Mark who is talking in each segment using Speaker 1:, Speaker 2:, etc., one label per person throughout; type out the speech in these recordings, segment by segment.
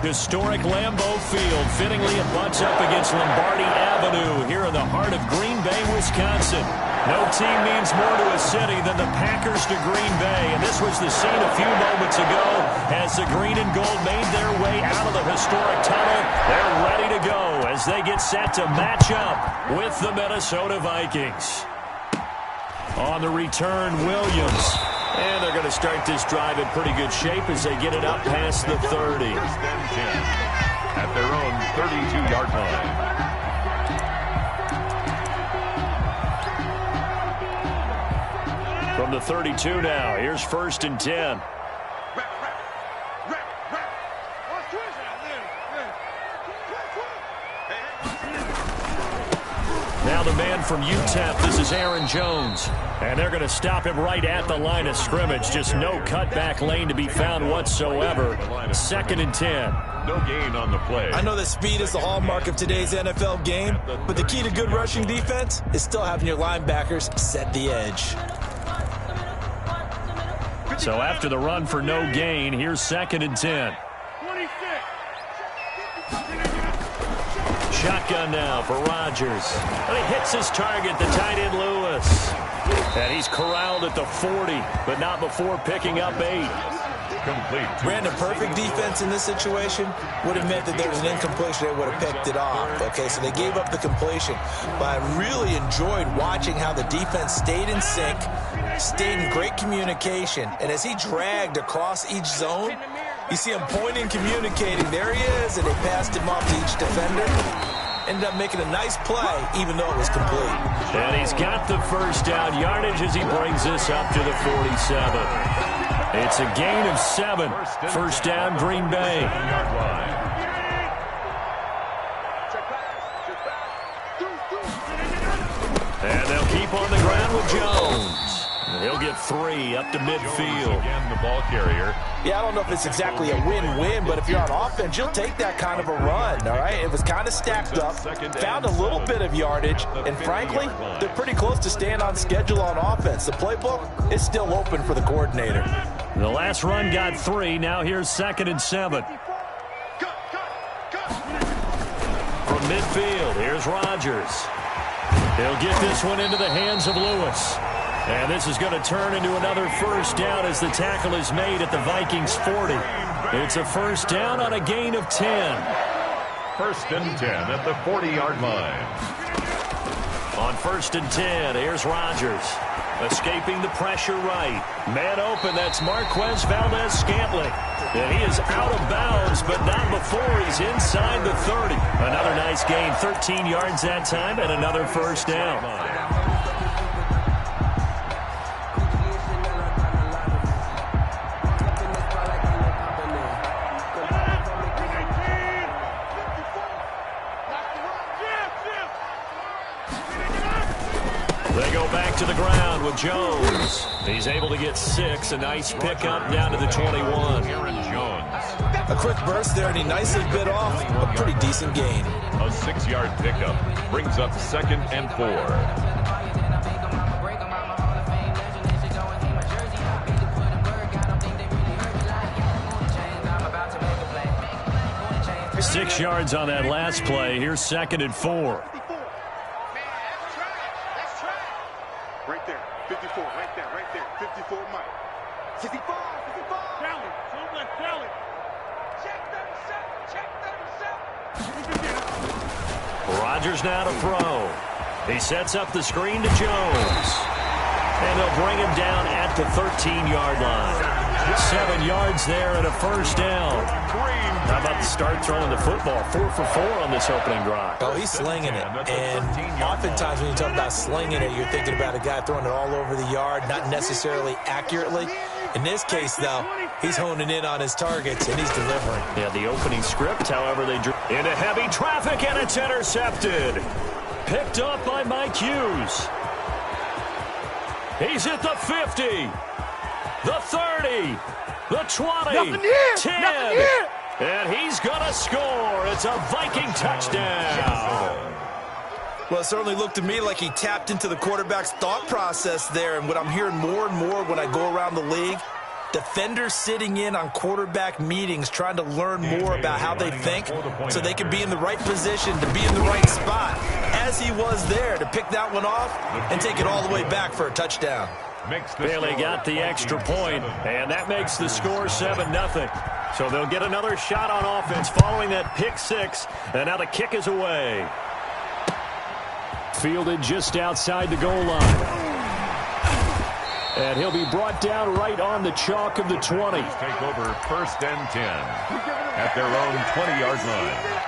Speaker 1: Historic Lambeau Field. Fittingly, it butts up against Lombardi Avenue here in the heart of Green Bay, Wisconsin. No team means more to a city than the Packers to Green Bay. And this was the scene a few moments ago as the green and gold made their way out of the historic tunnel. They're ready to go as they get set to match up with the Minnesota Vikings. On the return, Williams. And they're going to start this drive in pretty good shape as they get it up past the 30.
Speaker 2: At their own 32-yard line.
Speaker 1: From the 32 now, here's 1st and 10. Now the man from UTEP, this is Aaron Jones. And they're going to stop him right at the line of scrimmage. Just no cutback lane to be found whatsoever. 2nd and 10.
Speaker 2: No gain on the play.
Speaker 3: I know that speed is the hallmark of today's NFL game, but the key to good rushing defense is still having your linebackers set the edge.
Speaker 1: So after the run for no gain, here's 2nd and 10. Shotgun now for Rodgers. And he hits his target, the tight end Lewis. And he's corralled at the 40, but not before picking up 8.
Speaker 2: Complete.
Speaker 3: Brandon, perfect defense in this situation would have meant that there was an incompletion. They would have picked it off. Okay, so they gave up the completion. But I really enjoyed watching how the defense stayed in sync, stayed in great communication. And as he dragged across each zone, you see him pointing, communicating. There he is, and they passed him off to each defender. Ended up making a nice play, even though it was complete.
Speaker 1: And he's got the first down yardage as he brings this up to the 47. It's a gain of 7. First down, Green Bay. And they'll keep on the ground with Jones. He'll get 3 up to midfield.
Speaker 2: Again, the ball carrier.
Speaker 3: Yeah, I don't know if it's exactly a win-win, but if you're on offense, you'll take that kind of a run, all right? It was kind of stacked up, found a little bit of yardage, and frankly, they're pretty close to staying on schedule on offense. The playbook is still open for the coordinator.
Speaker 1: The last run got 3. Now here's 2nd and 7. From midfield, here's Rodgers. He'll get this one into the hands of Lewis. And this is going to turn into another first down as the tackle is made at the Vikings 40. It's a first down on a gain of 10.
Speaker 2: 1st and 10 at the 40-yard line.
Speaker 1: On 1st and 10, here's Rodgers. Escaping the pressure right. Man open, that's Marquez Valdes-Scantling. And he is out of bounds, but not before he's inside the 30. Another nice gain, 13 yards that time, and another first down. They go back to the ground with Jones. He's able to get 6. A nice pickup down to the 21.
Speaker 2: Aaron Jones.
Speaker 3: A quick burst there, and he nicely bit off a pretty decent gain.
Speaker 2: A 6-yard pickup brings up 2nd and 4.
Speaker 1: Six yards on that last play. Here's 2nd and 4.
Speaker 4: Right there, 54, right there, 54, Mike. 55, 55. Tally, don't let tally. Check 37.
Speaker 1: Rodgers now to throw. He sets up the screen to Jones. And they'll bring him down at the 13-yard line. 7 yards there and a first down. How about the start throwing the football? 4 for 4 on this opening drive.
Speaker 3: Oh, he's slinging it. And oftentimes when you talk about slinging it, you're thinking about a guy throwing it all over the yard, not necessarily accurately. In this case, though, he's honing in on his targets, and he's delivering.
Speaker 1: Yeah, the opening script, however, they drew into heavy traffic, and it's intercepted. Picked up by Mike Hughes. He's at the 50, the 30, the 20, 10, and he's going to score. It's a Viking touchdown.
Speaker 3: Well, it certainly looked to me like he tapped into the quarterback's thought process there, and what I'm hearing more and more when I go around the league Defenders sitting in on quarterback meetings trying to learn more about how they think so they can be in the right position to be in the right spot, as he was there to pick that one off and take it all the way back for a touchdown.
Speaker 1: Bailey got the extra point, and that makes the score 7-0. So they'll get another shot on offense following that pick six, and now the kick is away. Fielded just outside the goal line. And he'll be brought down right on the chalk of the 20.
Speaker 2: Take over 1st and 10 at their own 20-yard line.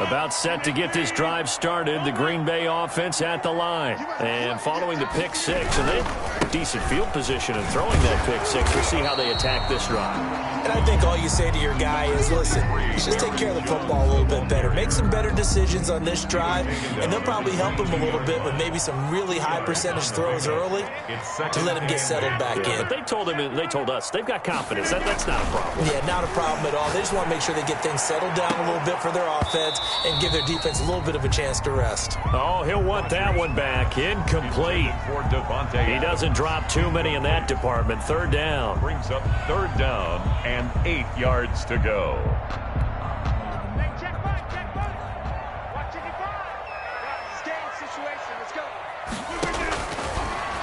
Speaker 1: About set to get this drive started, the Green Bay offense at the line. And following the pick six, and they have decent field position in throwing that pick six. We'll see how they attack this drive.
Speaker 3: And I think all you say to your guy is, listen, just take care of the football a little bit better. Make some better decisions on this drive, and they'll probably help him a little bit with maybe some really high percentage throws early to let him get settled back in.
Speaker 1: But they told us they've got confidence. That's not a problem.
Speaker 3: Yeah, not a problem at all. They just want to make sure they get things settled down a little bit for their offense and give their defense a little bit of a chance to rest.
Speaker 1: Oh, he'll want that one back. Incomplete. He doesn't drop too many in that department. 3rd down.
Speaker 2: Brings up 3rd down and 8 yards to go.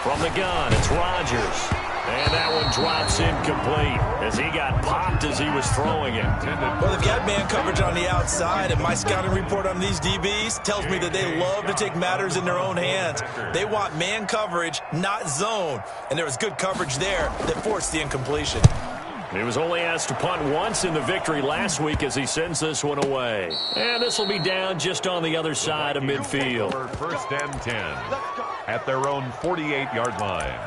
Speaker 1: From the gun, it's Rodgers. And that one drops incomplete as he got popped as he was throwing it.
Speaker 3: Well, they've got man coverage on the outside, and my scouting report on these DBs tells me that they love to take matters in their own hands. They want man coverage, not zone. And there was good coverage there that forced the incompletion.
Speaker 1: He was only asked to punt once in the victory last week as he sends this one away. And this will be down just on the other side of midfield.
Speaker 2: 1st and 10 at their own 48-yard line.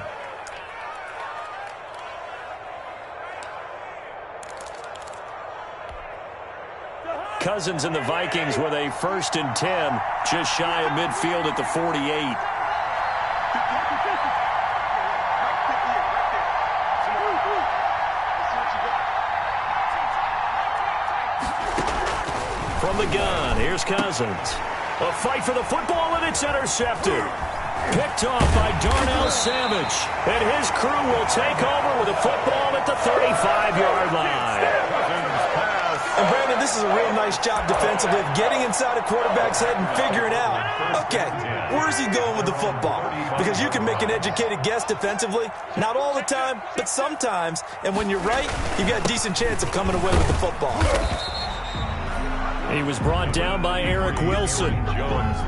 Speaker 1: Cousins and the Vikings with a 1st and 10, just shy of midfield at the 48. From the gun, here's Cousins. A fight for the football, and it's intercepted. Picked off by Darnell Savage. And his crew will take over with a football at the 35-yard line.
Speaker 3: And Brandon, this is a real nice job defensively of getting inside a quarterback's head and figuring out, okay, where's he going with the football? Because you can make an educated guess defensively, not all the time, but sometimes. And when you're right, you've got a decent chance of coming away with the football.
Speaker 1: He was brought down by Eric Wilson.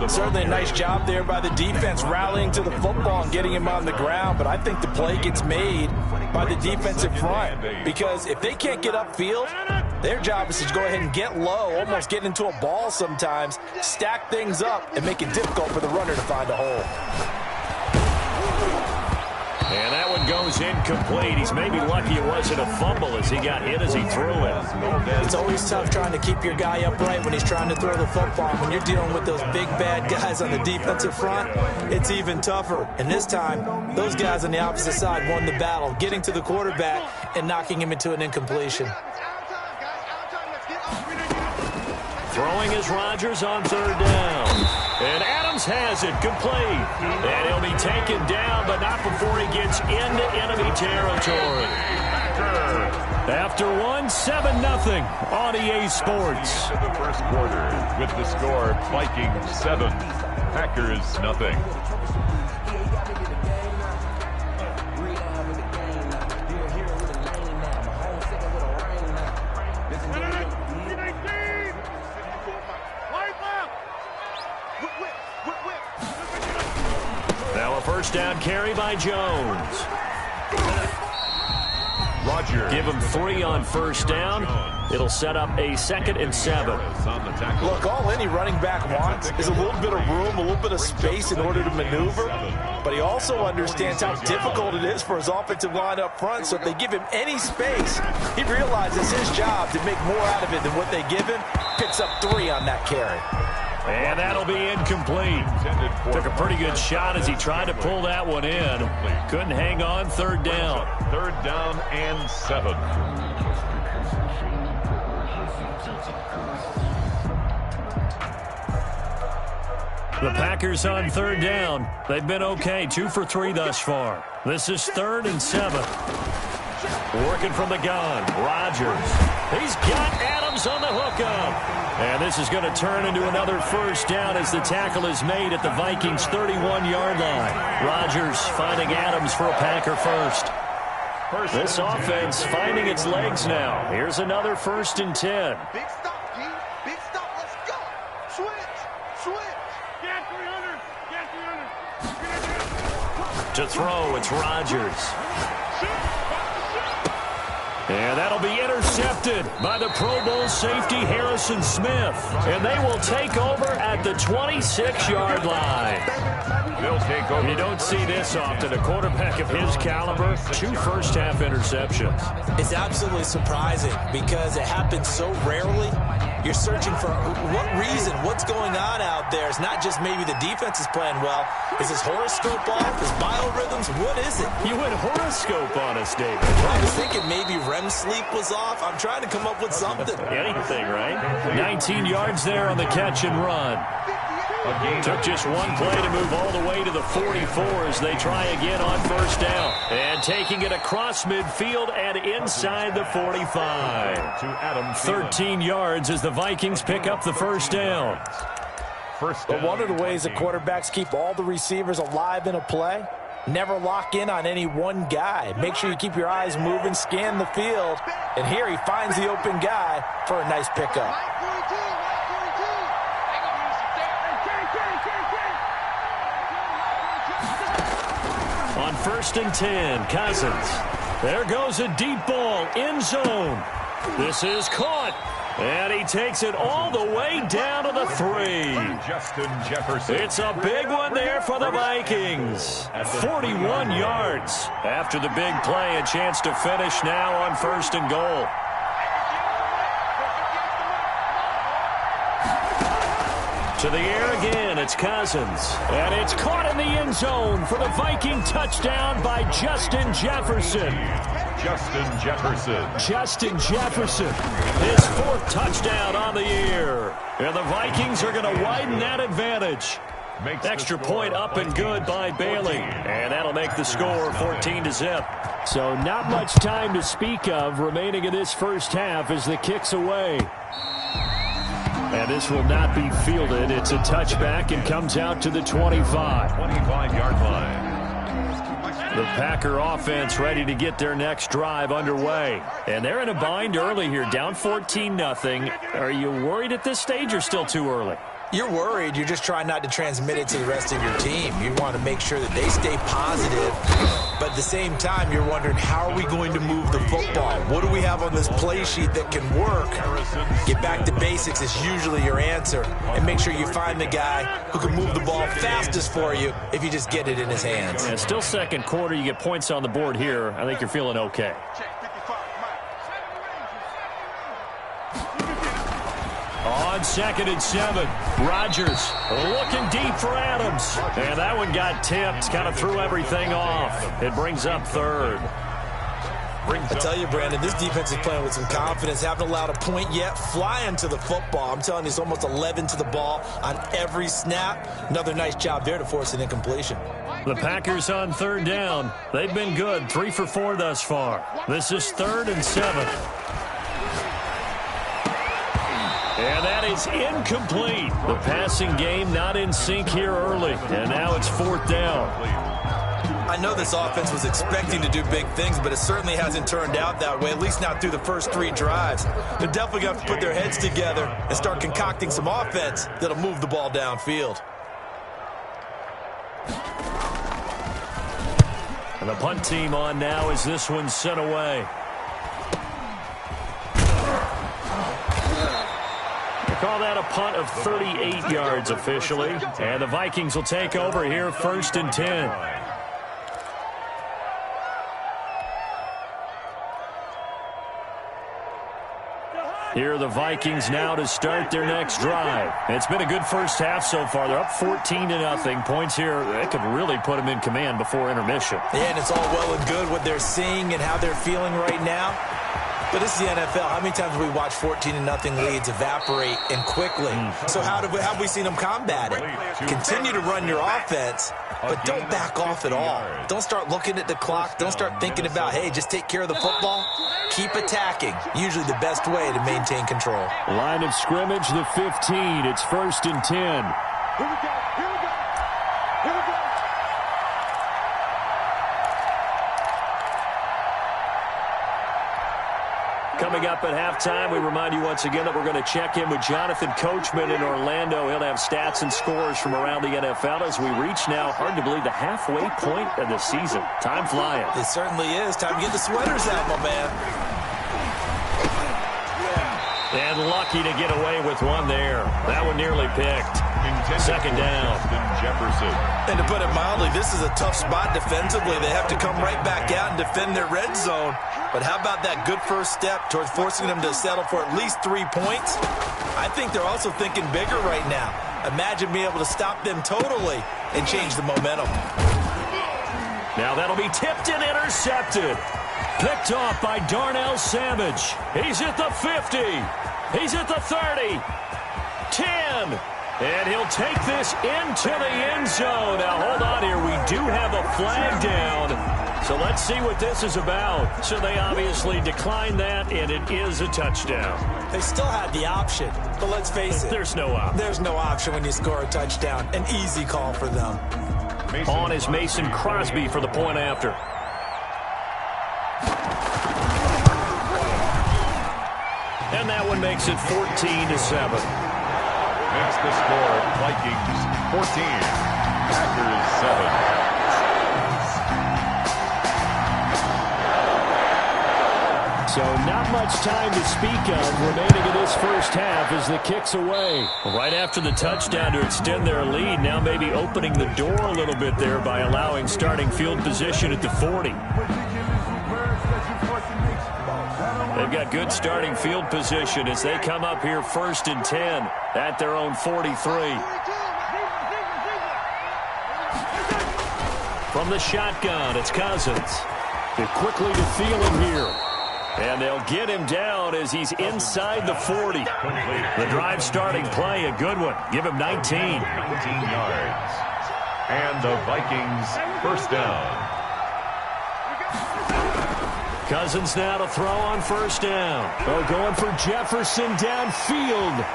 Speaker 3: Certainly a nice job there by the defense rallying to the football and getting him on the ground, but I think the play gets made by the defensive front because if they can't get upfield, their job is to go ahead and get low, almost get into a ball sometimes, stack things up, and make it difficult for the runner to find a hole.
Speaker 1: And that one goes incomplete. He's maybe lucky it wasn't a fumble as he got hit as he threw it.
Speaker 3: It's always tough trying to keep your guy upright when he's trying to throw the football. When you're dealing with those big, bad guys on the defensive front, it's even tougher. And this time, those guys on the opposite side won the battle, getting to the quarterback and knocking him into an incompletion.
Speaker 1: Throwing is Rodgers on 3rd down. And Adams has it complete. And he'll be taken down, but not before he gets into enemy territory. After one, 7-0 on EA Sports.
Speaker 2: In the 1st quarter with the score Vikings 7, Packers 0.
Speaker 1: Now a 1st down carry by Jones.
Speaker 2: Rodgers.
Speaker 1: Give him 3 on 1st down. It'll set up a 2nd and 7.
Speaker 3: Look, all any running back wants is a little bit of room, a little bit of space in order to maneuver. But he also understands how difficult it is for his offensive line up front. So if they give him any space, he realizes his job to make more out of it than what they give him. Picks up 3 on that carry.
Speaker 1: And that'll be incomplete. Took a pretty good shot as he tried to pull that one in. Couldn't hang on. 3rd down.
Speaker 2: 3rd down and 7.
Speaker 1: The Packers on third down. They've been okay, 2 for 3 thus far. This is 3rd and 7. Working from the gun, Rodgers. He's got Adams on the hookup. And this is going to turn into another first down as the tackle is made at the Vikings' 31-yard line. Rodgers finding Adams for a Packer first. This offense finding its legs now. Here's another 1st and 10.
Speaker 4: Big stop, G. Big stop. Let's go. Switch. Switch. Get 300. Get 300.
Speaker 1: To throw, it's Rodgers. And that'll be intercepted by the Pro Bowl safety Harrison Smith. And they will take over at the 26-yard line.
Speaker 2: They'll take over.
Speaker 1: You don't see this often. A quarterback of his caliber, 2 first-half interceptions.
Speaker 3: It's absolutely surprising because it happens so rarely. You're searching for what reason, what's going on out there. It's not just maybe the defense is playing well. Is his horoscope off? His biorhythms? What is it?
Speaker 1: You went horoscope on us, David.
Speaker 3: I was thinking maybe REM sleep was off. I'm trying to come up with something.
Speaker 1: Anything, right? 19 yards there on the catch and run. Took just one play to move all the way to the 44 as they try again on first down. And taking it across midfield and inside the 45.
Speaker 2: To Adam
Speaker 1: 13 yards as the Vikings pick up the first down.
Speaker 3: But one of the ways the quarterbacks keep all the receivers alive in a play, never lock in on any one guy. Make sure you keep your eyes moving, scan the field. And here he finds the open guy for a nice pickup.
Speaker 1: On 1st and 10, Cousins. There goes a deep ball, end zone. This is caught. And he takes it all the way down to the 3.
Speaker 2: Justin Jefferson.
Speaker 1: It's a big one there for the Vikings. 41 yards. After the big play, a chance to finish now on 1st and goal. To the air again, it's Cousins. And it's caught in the end zone for the Viking touchdown by Justin Jefferson.
Speaker 2: Justin Jefferson.
Speaker 1: Justin Jefferson, his 4th touchdown on the year. And the Vikings are going to widen that advantage. Extra point up and good by Bailey. And that'll make the score 14-0. So not much time to speak of remaining in this first half as the kick's away. And this will not be fielded. It's a touchback and comes out to the 25.
Speaker 2: 25-yard line.
Speaker 1: The Packer offense ready to get their next drive underway. And they're in a bind early here, down 14-0. Are you worried at this stage or still too early?
Speaker 3: You're worried. You're just trying not to transmit it to the rest of your team. You want to make sure that they stay positive. But at the same time, you're wondering, how are we going to move the football? What do we have on this play sheet that can work? Get back to basics is usually your answer. And make sure you find the guy who can move the ball fastest for you if you just get it in his hands.
Speaker 1: Yeah, still second quarter. You get points on the board here. I think you're feeling okay. On 2nd and 7, Rodgers looking deep for Adams. And that one got tipped, kind of threw everything off. It brings up 3rd.
Speaker 3: I tell you, Brandon, this defense is playing with some confidence. Haven't allowed a point yet. Flying to the football. I'm telling you, it's almost 11 to the ball on every snap. Another nice job there to force an incompletion.
Speaker 1: The Packers on 3rd down. They've been good, 3 for 4 thus far. This is 3rd and 7. And that is incomplete. The passing game not in sync here early. And now it's 4th down.
Speaker 3: I know this offense was expecting to do big things, but it certainly hasn't turned out that way, at least not through the first 3 drives. They're definitely going to have to put their heads together and start concocting some offense that'll move the ball downfield.
Speaker 1: And the punt team on now as this one's sent away. Call that a punt of 38 yards officially. And the Vikings will take over here 1st and 10. Here are the Vikings now to start their next drive. It's been a good first half so far. They're up 14-0. Points here, that could really put them in command before intermission.
Speaker 3: Yeah, and it's all well and good what they're seeing and how they're feeling right now. But this is the NFL. How many times have we watched 14-0 leads evaporate and quickly? So how have we seen them combat it? Continue to run your offense, but don't back off at all. Don't start looking at the clock. Don't start thinking about, hey, just take care of the football. Keep attacking. Usually the best way to maintain control.
Speaker 1: Line of scrimmage, the 15. It's 1st and 10.
Speaker 4: Here we go. Here we go. Here we go.
Speaker 1: Coming up at halftime, we remind you once again that we're going to check in with Jonathan Coachman in Orlando. He'll have stats and scores from around the NFL as we reach now, hard to believe, the halfway point of the season. Time flying.
Speaker 3: It certainly is. Time to get the sweaters out, my man.
Speaker 1: And lucky to get away with one there. That one nearly picked. Second down.
Speaker 2: Jefferson.
Speaker 3: And to put it mildly, this is a tough spot defensively. They have to come right back out and defend their red zone. But how about that good first step towards forcing them to settle for at least 3 points? I think they're also thinking bigger right now. Imagine being able to stop them totally and change the momentum.
Speaker 1: Now that'll be tipped and intercepted. Picked off by Darnell Savage. He's at the 50. He's at the 30. 10. And he'll take this into the end zone. Now, hold on here. We do have a flag down. So let's see what this is about. So they obviously declined that, and it is a touchdown.
Speaker 3: They still had the option, but let's face it.
Speaker 1: There's no option.
Speaker 3: There's no option when you score a touchdown. An easy call for them.
Speaker 1: On is Mason Crosby for the point after. And that one makes it 14-7.
Speaker 2: Makes the score Vikings 14, Packers 7.
Speaker 1: So not much time to speak of remaining in this first half as the kick's away. Right after the touchdown to extend their lead, now maybe opening the door a little bit there by allowing starting field position at the 40. They've got good starting field position as they come up here 1st and 10 at their own 43. From the shotgun, it's Cousins. They're quickly to Thielen here. And they'll get him down as he's inside the 40. The drive starting play, a good one. Give him 19.
Speaker 2: 19 yards. And the Vikings first down.
Speaker 1: Cousins now to throw on first down. Oh, going for Jefferson downfield.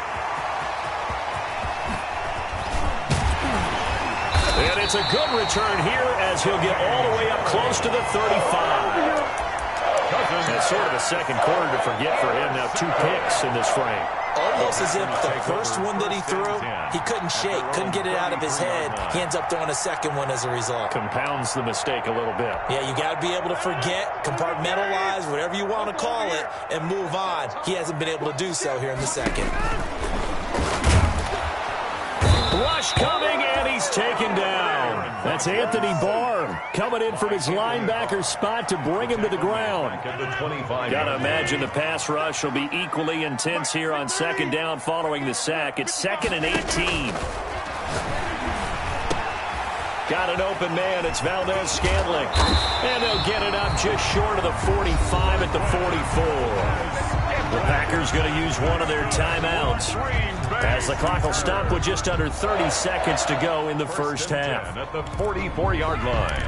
Speaker 1: And it's a good return here as he'll get all the way up close to the 35. That's sort of a second quarter to forget for him. Now 2 picks in this frame.
Speaker 3: Almost as if the first one that he threw, he couldn't shake, couldn't get it out of his head. He ends up throwing a second one as a result.
Speaker 1: Compounds the mistake a little bit.
Speaker 3: Yeah, you got to be able to forget, compartmentalize, whatever you want to call it, and move on. He hasn't been able to do so here in the second.
Speaker 1: Rush coming, and he's taken down. That's Anthony Barr coming in from his linebacker spot to bring him to the ground. Got to imagine the pass rush will be equally intense here on second down following the sack. It's 2nd and 18. Got an open man. It's Valdez-Scantling. And they'll get it up just short of the 45 at the 44. The Packers going to use one of their timeouts as the clock will stop with just under 30 seconds to go in the first half.
Speaker 2: At the 44-yard line.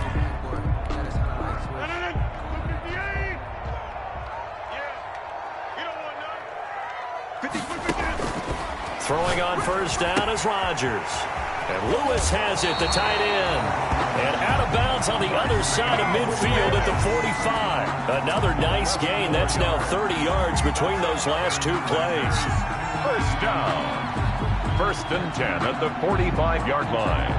Speaker 1: Throwing on first down is Rodgers. And Lewis has it, the tight end. And out of bounds on the other side of midfield at the 45. Another nice gain. That's now 30 yards between those last 2 plays.
Speaker 2: First down. 1st and 10 at the 45-yard line.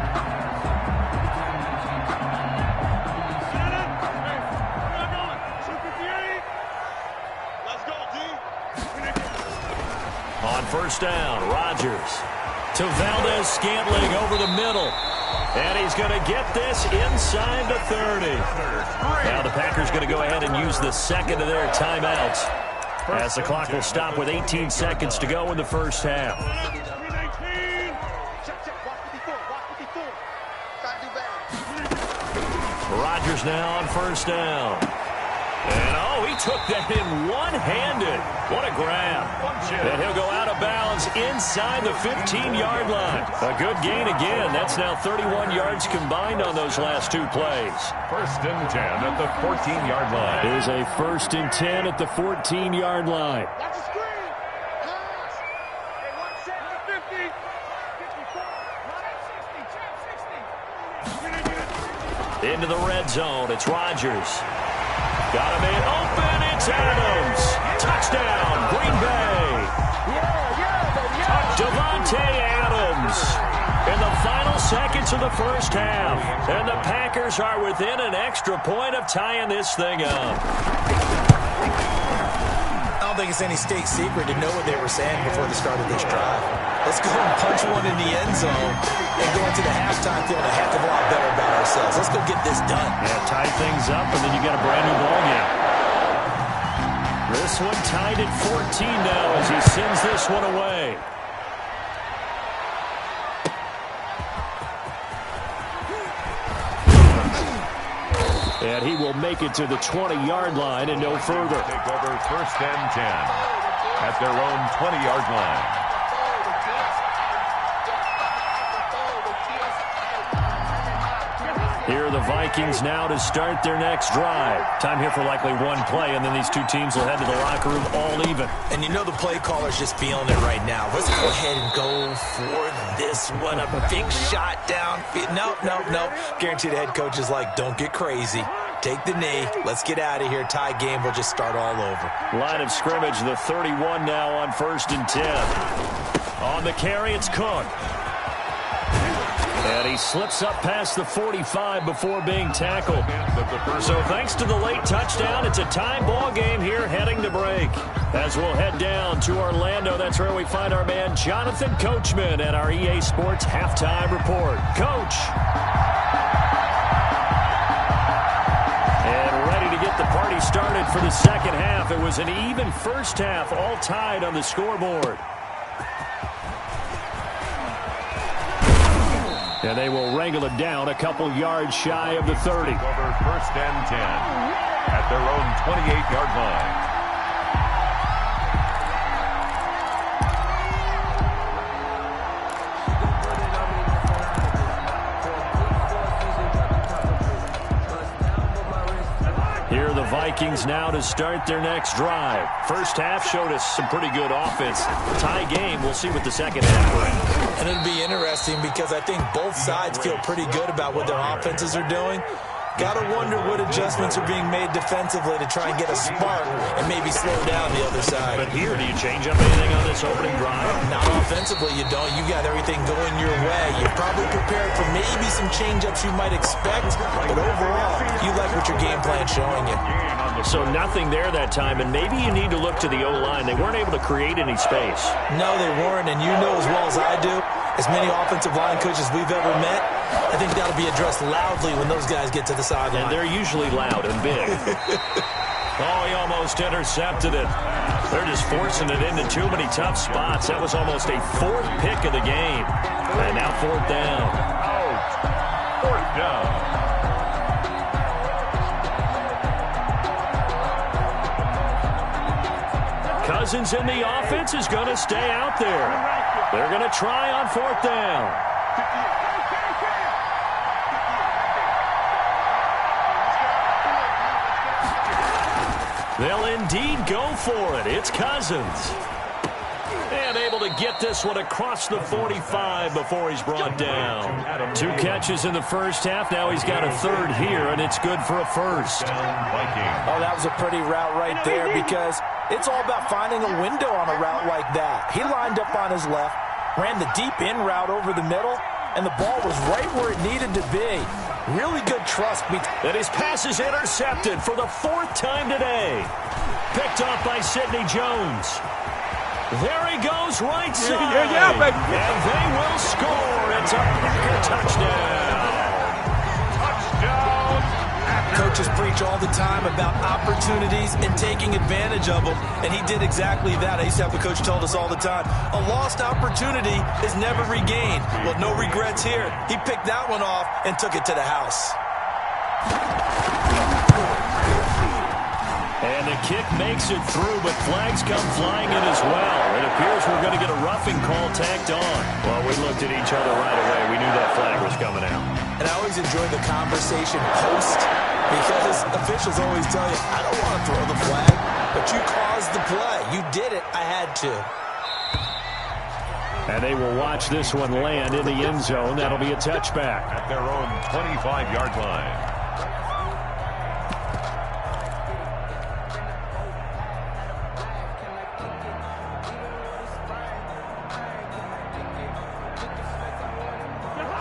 Speaker 1: On first down, Rodgers to Valdez-Scantling over the middle. And he's going to get this inside the 30. Now the Packers going to go ahead and use the second of their timeouts as the clock will stop with 18 seconds to go in the first half. Rodgers now on first down. And, oh, he took that in one-handed. What a grab. And he'll go out of bounds inside the 15-yard line. A good gain again. That's now 31 yards combined on those last two plays.
Speaker 2: 1st and 10 at the 14-yard line.
Speaker 1: Here's a 1st and 10 at the 14-yard line.
Speaker 4: Watch the screen. Pass. Hey, 1 second, 50. 54. 60.
Speaker 1: Into the red zone. It's Rodgers. Got him in open. It's Adams. Touchdown, Green Bay. Davante Adams in the final seconds of the first half. And the Packers are within an extra point of tying this thing up.
Speaker 3: I don't think it's any state secret to know what they were saying before the start of this drive. Let's go and punch one in the end zone and go into the halftime feeling a heck of a lot better about ourselves. Let's go get this done.
Speaker 1: Yeah, tie things up, and then you got a brand new ball game. This one tied at 14 now as he sends this one away. And he will make it to the 20-yard line and no further.
Speaker 2: Take over 1st and 10 at their own 20-yard line.
Speaker 1: Here are the Vikings now to start their next drive. Time here for likely one play, and then these two teams will head to the locker room all even.
Speaker 3: And you know the play caller's just feeling it right now. Let's go ahead and go for this one. A big shot down. No. Guarantee the head coach is like, don't get crazy. Take the knee. Let's get out of here. Tie game. We'll just start all over.
Speaker 1: Line of scrimmage, the 31 now on 1st and 10. On the carry, it's Cook. And he slips up past the 45 before being tackled. So thanks to the late touchdown, it's a tie ball game here heading to break. As we'll head down to Orlando, that's where we find our man Jonathan Coachman at our EA Sports Halftime Report. Coach. And ready to get the party started for the second half. It was an even first half, all tied on the scoreboard. And they will wrangle it down a couple yards shy of the 30.
Speaker 2: Over 1st and 10 at their own 28-yard line.
Speaker 1: Here are the Vikings now to start their next drive. First half showed us some pretty good offense. Tie game, we'll see what the second half brings.
Speaker 3: And it'll be interesting because I think both sides feel pretty good about what their offenses are doing. Got to wonder what adjustments are being made defensively to try and get a spark and maybe slow down the other side.
Speaker 1: But here, do you change up anything on this opening drive?
Speaker 3: Not offensively, you don't. You got everything going your way. You're probably prepared for maybe some change-ups you might expect, but overall, you like what your game plan's showing you.
Speaker 1: So nothing there that time, and maybe you need to look to the O-line. They weren't able to create any space.
Speaker 3: No, they weren't, and you know as well as I do, as many offensive line coaches we've ever met, I think that'll be addressed loudly when those guys get to the sideline.
Speaker 1: And they're usually loud and big. Oh, he almost intercepted it. They're just forcing it into too many tough spots. That was almost a 4th pick of the game. And now 4th down.
Speaker 2: Out. 4th down.
Speaker 1: Cousins in the offense is going to stay out there. They're going to try on 4th down. They'll indeed go for it. It's Cousins. And able to get this one across the 45 before he's brought down. 2 catches in the first half. Now he's got a 3rd here, and it's good for a 1st.
Speaker 3: Oh, that was a pretty route right there because it's all about finding a window on a route like that. He lined up on his left, ran the deep in route over the middle, and the ball was right where it needed to be. Really good trust.
Speaker 1: And his pass is intercepted for the 4th time today. Picked off by Sidney Jones. There he goes right side.
Speaker 4: Yeah, baby.
Speaker 1: And they will score. It's a Packer touchdown.
Speaker 2: Touchdown.
Speaker 3: Coaches preach all the time about opportunities and taking advantage of them, and he did exactly that. I used to have a coach told us all the time, a lost opportunity is never regained. Well, no regrets here. He picked that one off and took it to the house.
Speaker 1: And the kick makes it through, but flags come flying in as well. It appears we're going to get a roughing call tacked on. Well, we looked at each other right away. We knew that flag was coming out.
Speaker 3: And I always enjoy the conversation post, because officials always tell you, I don't want to throw the flag, but you caused the play. You did it. I had to.
Speaker 1: And they will watch this one land in the end zone. That'll be a touchback.
Speaker 2: At their own 25-yard line.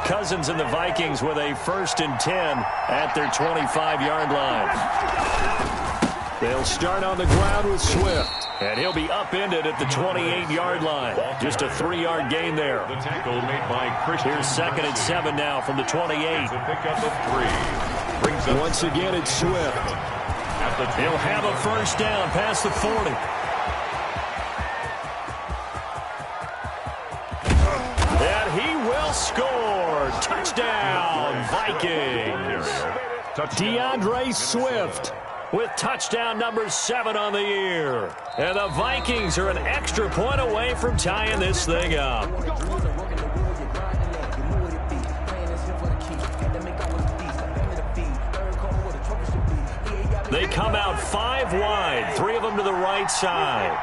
Speaker 1: Cousins and the Vikings with a 1st and 10 at their 25-yard line. They'll start on the ground with Swift. And he'll be upended at the 28-yard line. Just a 3-yard gain there.
Speaker 2: The tackle made by Christian.
Speaker 1: Here's 2nd and 7 now from the 28.
Speaker 2: A pickup of 3.
Speaker 1: Once again, it's Swift. He'll have a 1st down past the 40. And he will score. Touchdown, Vikings. DeAndre Swift with touchdown number 7 on the year. And the Vikings are an extra point away from tying this thing up. They come out 5 wide, 3 of them to the right side.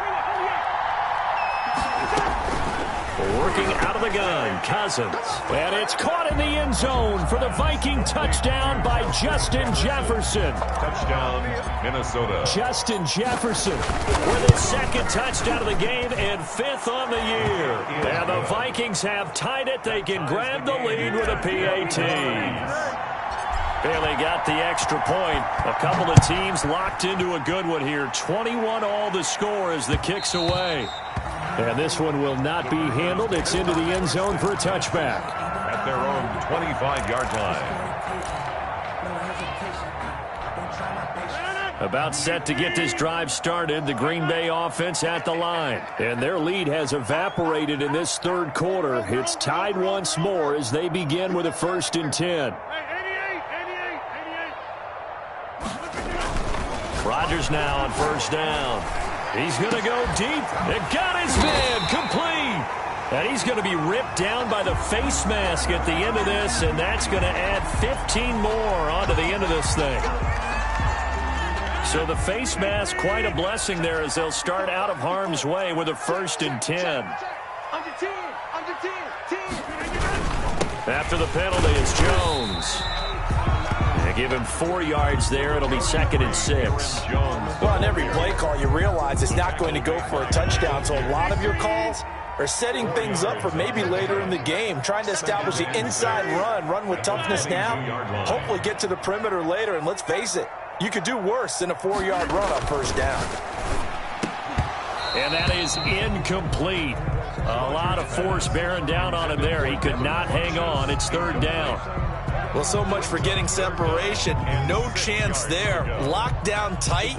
Speaker 1: Working out of the gun, Cousins. And it's caught in the end zone for the Viking touchdown by Justin Jefferson.
Speaker 2: Touchdown, Minnesota.
Speaker 1: Justin Jefferson with his 2nd touchdown of the game and 5th on the year. And the Vikings have tied it. They can grab the lead with a PAT. Bailey got the extra point. A couple of teams locked into a good one here. 21-all the score as the kick's away. And this one will not be handled. It's into the end zone for a touchback.
Speaker 2: At their own 25-yard line.
Speaker 1: About set to get this drive started. The Green Bay offense at the line. And their lead has evaporated in this 3rd quarter. It's tied once more as they begin with a 1st and 10. Rodgers now on 1st down. He's going to go deep. It got his man complete. And he's going to be ripped down by the face mask at the end of this, and that's going to add 15 more onto the end of this thing. So the face mask, quite a blessing there as they'll start out of harm's way with a 1st and 10. After the penalty, it's Jones. They give him 4 yards there. It'll be 2nd and 6.
Speaker 3: Well, on every play call, you realize it's not going to go for a touchdown. So a lot of your calls are setting things up for maybe later in the game, trying to establish the inside run with toughness now, hopefully get to the perimeter later. And let's face it, you could do worse than a 4-yard run on 1st down.
Speaker 1: And that is incomplete. A lot of force bearing down on him there. He could not hang on. It's 3rd down.
Speaker 3: Well, so much for getting separation. No chance there. Locked down tight,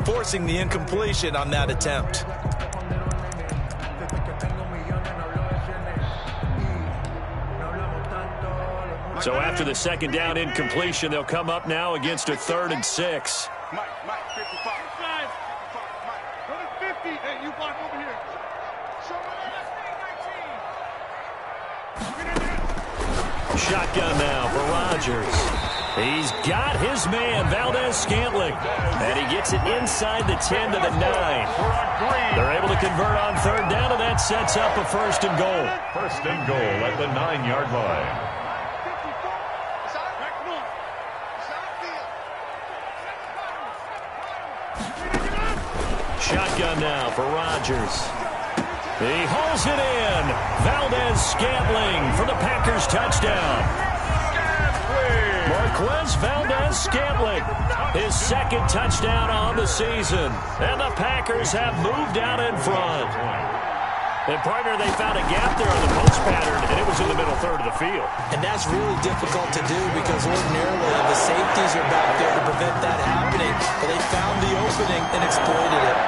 Speaker 3: forcing the incompletion on that attempt.
Speaker 1: So after the 2nd down incompletion, they'll come up now against a 3rd and 6.
Speaker 4: Mike, 55. Mike, go to 50. Hey, you block over here.
Speaker 1: Shotgun now for Rodgers. He's got his man, Valdez-Scantling. And he gets it inside the 10 to the 9. They're able to convert on 3rd down, and that sets up a 1st and goal.
Speaker 2: 1st and goal at the 9-yard line.
Speaker 1: Shotgun now for Rodgers. He hauls it in. Valdez-Scantling for the Packers touchdown. Marquez Valdez-Scantling, his 2nd touchdown on the season. And the Packers have moved out in front. And, partner, they found a gap there on the post pattern, and it was in the middle 3rd of the field.
Speaker 3: And that's really difficult to do because ordinarily the safeties are back there to prevent that happening. But they found the opening and exploited it.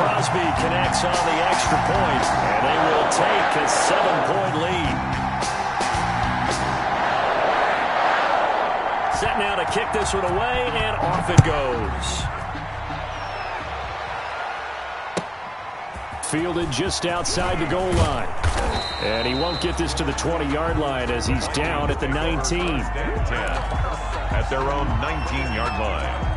Speaker 1: Crosby connects on the extra point, and they will take a 7-point lead. Set now to kick this one away, and off it goes. fielded just outside the goal line. And he won't get this to the 20-yard line as he's down at the 19.
Speaker 2: 10 at their own 19-yard line.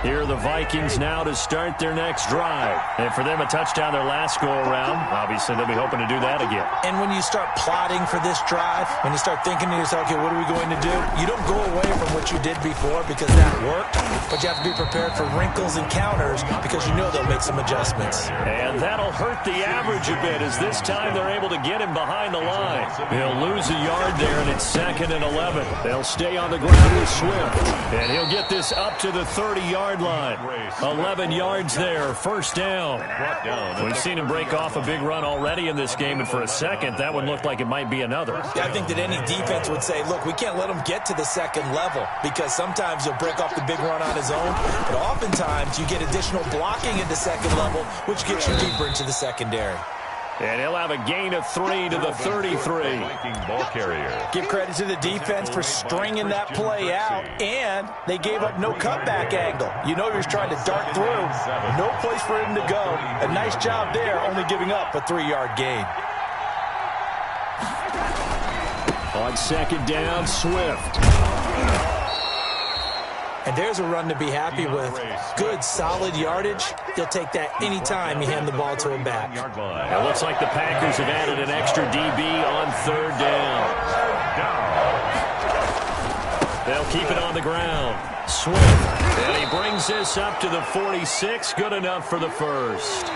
Speaker 1: Here are the Vikings now to start their next drive. And for them, a touchdown their last go-around. Obviously, they'll be hoping to do that again.
Speaker 3: And when you start plotting for this drive, when you start thinking to yourself, okay, what are we going to do? You don't go away from what you did before because that worked, but you have to be prepared for wrinkles and counters because you know they'll make some adjustments.
Speaker 1: And that'll hurt the average a bit as this time they're able to get him behind the line. He'll lose a yard there, and it's 2nd and 11. They'll stay on the ground with Swift. And he'll get this up to the 30-yard line. 11 yards there, first down. We've seen him break off a big run already in this game, and for a second, that would look like it might be another.
Speaker 3: Yeah, I think that any defense would say, look, we can't let him get to the second level because sometimes he'll break off the big run on his own, but oftentimes you get additional blocking into second level, which gets you deeper into the secondary.
Speaker 1: And he'll have a gain of 3 to the 33.
Speaker 2: Ball carrier.
Speaker 3: Give credit to the defense for stringing that play out, and they gave up no cutback angle. You know you're trying to dart through. No place for him to go. A nice job there, only giving up a 3-yard gain.
Speaker 1: On second down, Swift.
Speaker 3: And there's a run to be happy with. Good, solid yardage. He'll take that anytime you hand the ball to him back.
Speaker 1: It looks like the Packers have added an extra DB on 3rd down. They'll keep it on the ground. Swift. And he brings this up to the 46. Good enough for the first.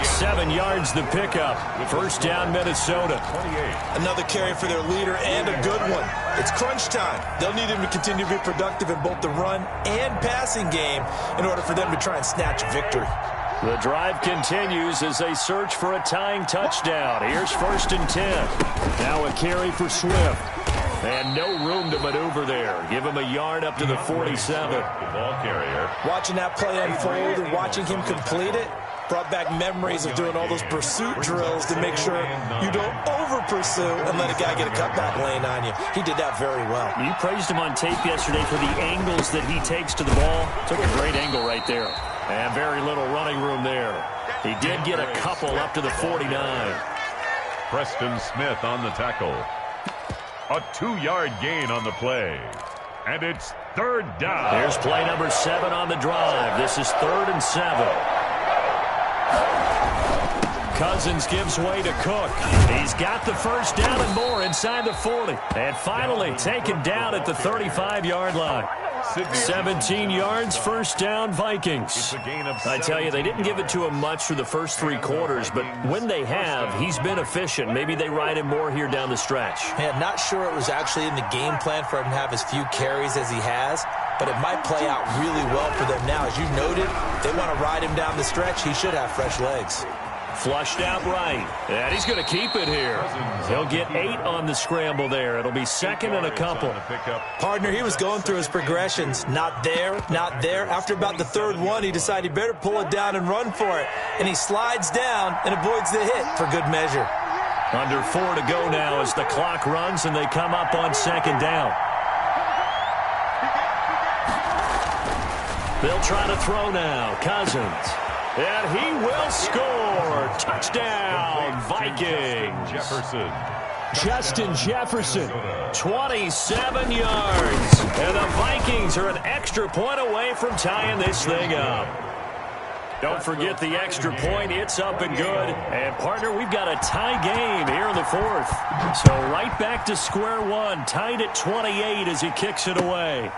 Speaker 1: 7 yards the pickup. First down, Minnesota.
Speaker 2: 28.
Speaker 3: Another carry for their leader and a good one. It's crunch time. They'll need him to continue to be productive in both the run and passing game in order for them to try and snatch a victory.
Speaker 1: The drive continues as they search for a tying touchdown. Here's 1st and 10. Now a carry for Swift. And no room to maneuver there. Give him a yard up to the 47.
Speaker 2: The ball carrier.
Speaker 3: Watching that play unfold and watching him complete it brought back memories of doing all those pursuit drills to make sure you don't over-pursue and let a guy get a cutback lane on you. He did that very well.
Speaker 1: You praised him on tape yesterday for the angles that he takes to the ball. Took a great angle right there. And very little running room there. He did get a couple up to the 49.
Speaker 2: Preston Smith on the tackle. A 2-yard gain on the play. And it's 3rd down.
Speaker 1: Here's play number 7 on the drive. This is 3rd and 7. Cousins gives way to Cook. He's got the first down and more inside the 40. And finally taken down at the 35-yard line. 17 yards, first down, Vikings. I tell you, they didn't give it to him much for the first 3 quarters, but when they have, he's been efficient. Maybe they ride him more here down the stretch.
Speaker 3: Man, not sure it was actually in the game plan for him to have as few carries as he has, but it might play out really well for them now. As you noted, if they want to ride him down the stretch, he should have fresh legs.
Speaker 1: Flushed out right. And he's going to keep it here. He'll get 8 on the scramble there. It'll be 2nd and a couple.
Speaker 3: Partner, he was going through his progressions. Not there, not there. After about the 3rd one, he decided he better pull it down and run for it. And he slides down and avoids the hit for good measure.
Speaker 1: Under 4 to go now as the clock runs and they come up on 2nd down. They'll try to throw now. Cousins. And he will score. Touchdown, Vikings.
Speaker 2: Jefferson.
Speaker 1: Justin Jefferson, 27 yards. And the Vikings are an extra point away from tying this thing up. Don't forget the extra point. It's up and good. And, partner, we've got a tie game here in the 4th. So right back to square one. Tied at 28 as he kicks it away.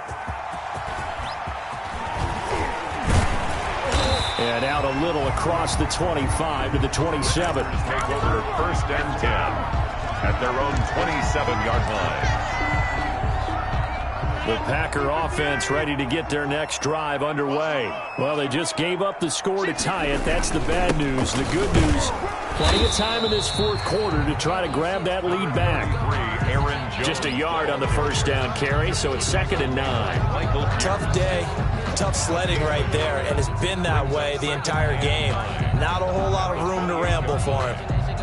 Speaker 1: And out a little across the 25 to the 27.
Speaker 2: Take over 1st and 10 at their own 27-yard line.
Speaker 1: The Packer offense ready to get their next drive underway. Well, they just gave up the score to tie it. That's the bad news. The good news, plenty of time in this 4th quarter to try to grab that lead back. Just a yard on the first down carry, so it's 2nd and 9.
Speaker 3: Tough day. Tough sledding right there, and it's been that way the entire game. Not a whole lot of room to ramble for him.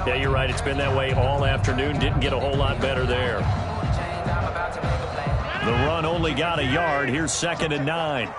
Speaker 1: Yeah, you're right. It's been that way all afternoon. Didn't get a whole lot better there. The run only got a yard. Here's 2nd and 9.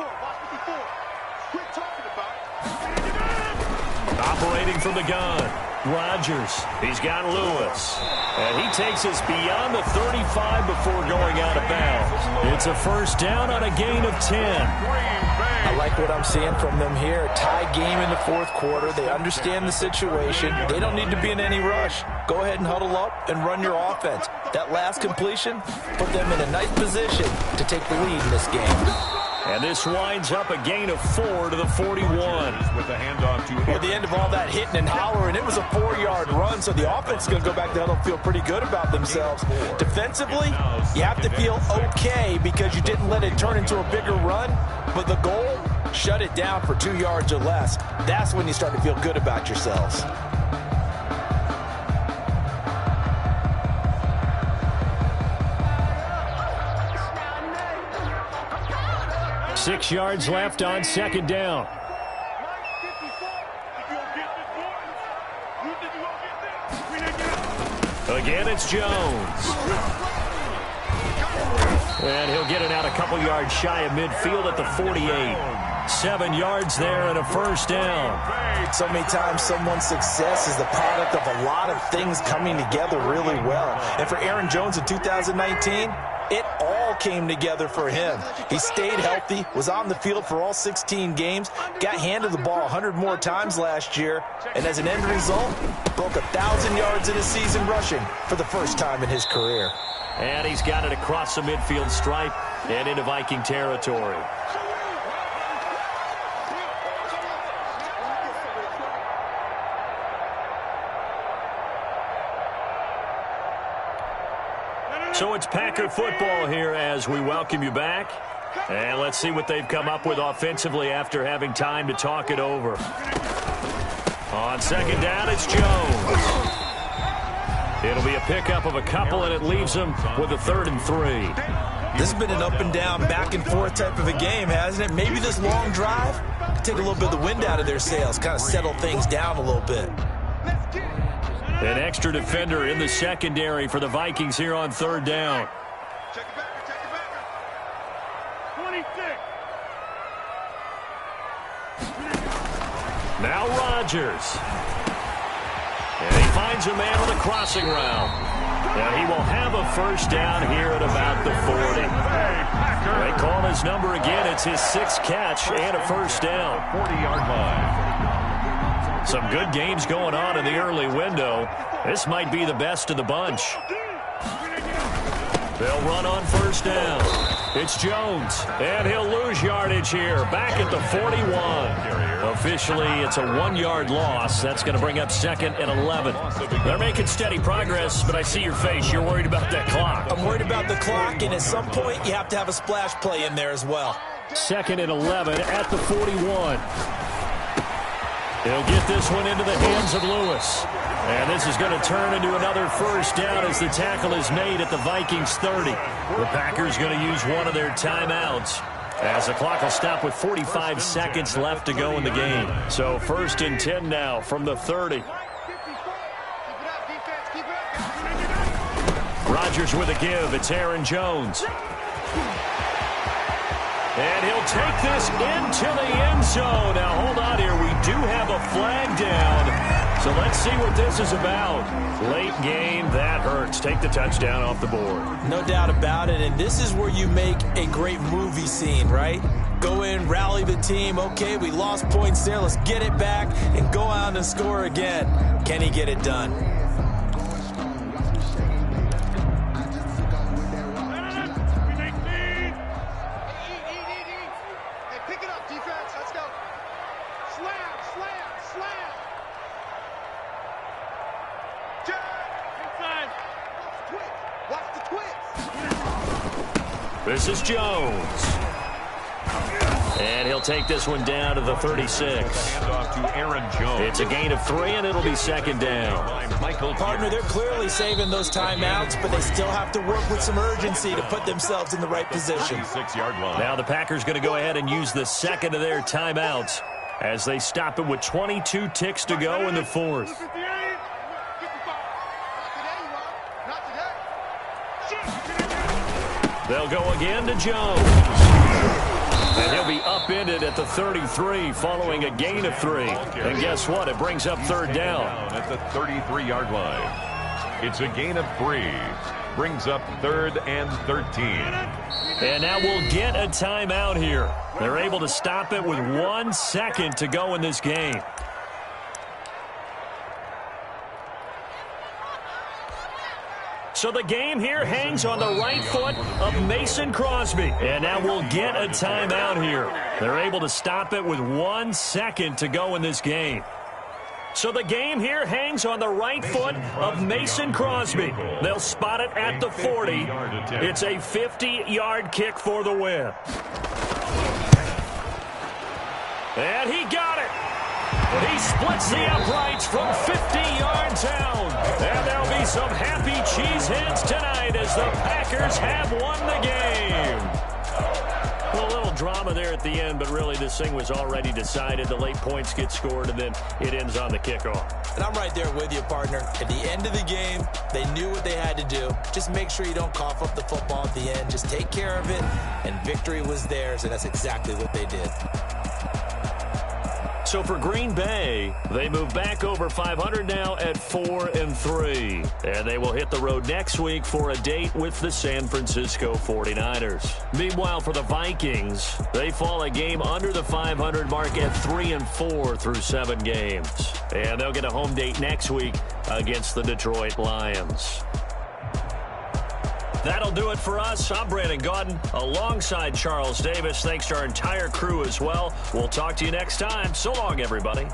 Speaker 1: Initiating from the gun. Rodgers. He's got Lewis. And he takes us beyond the 35 before going out of bounds. It's a first down on a gain of 10.
Speaker 3: I like what I'm seeing from them here. Tie game in the fourth quarter. They understand the situation. They don't need to be in any rush. Go ahead and huddle up and run your offense. That last completion put them in a nice position to take the lead in this game.
Speaker 1: And this winds up a gain of 4 to the 41.
Speaker 2: With the handoff to
Speaker 3: At the end of all that hitting and hollering, it was a 4-yard run, so the offense is going to go back to huddle and feel pretty good about themselves. Defensively, you have to feel okay because you didn't let it turn into a bigger run, but the goal, shut it down for 2 yards or less. That's when you start to feel good about yourselves.
Speaker 1: Six yards left on second down. Again, it's Jones. And he'll get it out a couple yards shy of midfield at the 48. 7 yards there and a first down.
Speaker 3: So many times someone's success is the product of a lot of things coming together really well. And for Aaron Jones in 2019, it all came together for him. He stayed healthy, was on the field for all 16 games, got handed the ball 100 more times last year, and as an end result, broke 1,000 yards in a season rushing for the first time in his career.
Speaker 1: And he's got it across the midfield stripe and into Viking territory. So it's Packer football here as we welcome you back. And let's see what they've come up with offensively after having time to talk it over. On second down, it's Jones. It'll be a pickup of a couple, and it leaves them with a 3rd and 3.
Speaker 3: This has been an up-and-down, back-and-forth type of a game, hasn't it? Maybe this long drive could take a little bit of the wind out of their sails, kind of settle things down a little bit.
Speaker 1: An extra defender in the secondary for the Vikings here on 3rd down.
Speaker 4: Check it back. 26.
Speaker 1: Now Rodgers. And he finds a man on the crossing route. And he will have a first down here at about the 40. They call his number again. It's his 6th catch and a first down.
Speaker 2: 40-yard line.
Speaker 1: Some good games going on in the early window. This might be the best of the bunch. They'll run on first down. It's Jones, and he'll lose yardage here, back at the 41. Officially, it's a 1-yard loss. That's going to bring up 2nd and 11. They're making steady progress, but I see your face. You're worried about that clock.
Speaker 3: I'm worried about the clock, and at some point, you have to have a splash play in there as well.
Speaker 1: 2nd and 11 at the 41. He'll get this one into the hands of Lewis. And this is going to turn into another first down as the tackle is made at the Vikings 30. The Packers going to use one of their timeouts as the clock will stop with 45 seconds left to go in the game. So 1st and 10 now from the 30. Rodgers with a give. It's Aaron Jones. And he'll take this into the end zone. Now, hold on here. We do have a flag down. So let's see what this is about. Late game, that hurts. Take the touchdown off the board.
Speaker 3: No doubt about it. And this is where you make a great movie scene, right? Go in, rally the team. Okay, we lost points there. Let's get it back and go out and score again. Can he get it done?
Speaker 1: This is Jones. And he'll take this one down to the 36.
Speaker 2: Handoff to Aaron Jones.
Speaker 1: It's a gain of 3, and it'll be 2nd down.
Speaker 3: Partner, they're clearly saving those timeouts, but they still have to work with some urgency to put themselves in the right position.
Speaker 2: 6-yard line.
Speaker 1: Now the Packers going to go ahead and use the 2nd of their timeouts as they stop it with 22 ticks to go in the 4th. They'll go again to Jones. And he'll be upended at the 33 following a gain of 3. And guess what? It brings up third down.
Speaker 2: At the 33-yard line. It's a gain of 3. Brings up 3rd and 13.
Speaker 1: And now we'll get a timeout here. They're able to stop it with 1 second to go in this game. So the game here hangs on the right foot of Mason Crosby. And now we'll get a timeout here. They're able to stop it with 1 second to go in this game. So the game here hangs on the right foot of Mason Crosby. They'll spot it at the 40. It's a 50-yard kick for the win. And he got it. He splits the uprights from 50 yards out. And there'll be some happy cheeseheads tonight as the Packers have won the game. A little drama there at the end, but really this thing was already decided. The late points get scored, and then it ends on the kickoff.
Speaker 3: And I'm right there with you, partner. At the end of the game, they knew what they had to do. Just make sure you don't cough up the football at the end. Just take care of it, and victory was theirs, and that's exactly what they did.
Speaker 1: So for Green Bay, they move back over 500 now at 4-3. And they will hit the road next week for a date with the San Francisco 49ers. Meanwhile, for the Vikings, they fall a game under the 500 mark at 3-4 through 7 games. And they'll get a home date next week against the Detroit Lions. That'll do it for us. I'm Brandon Gaudin alongside Charles Davis. Thanks to our entire crew as well. We'll talk to you next time. So long, everybody.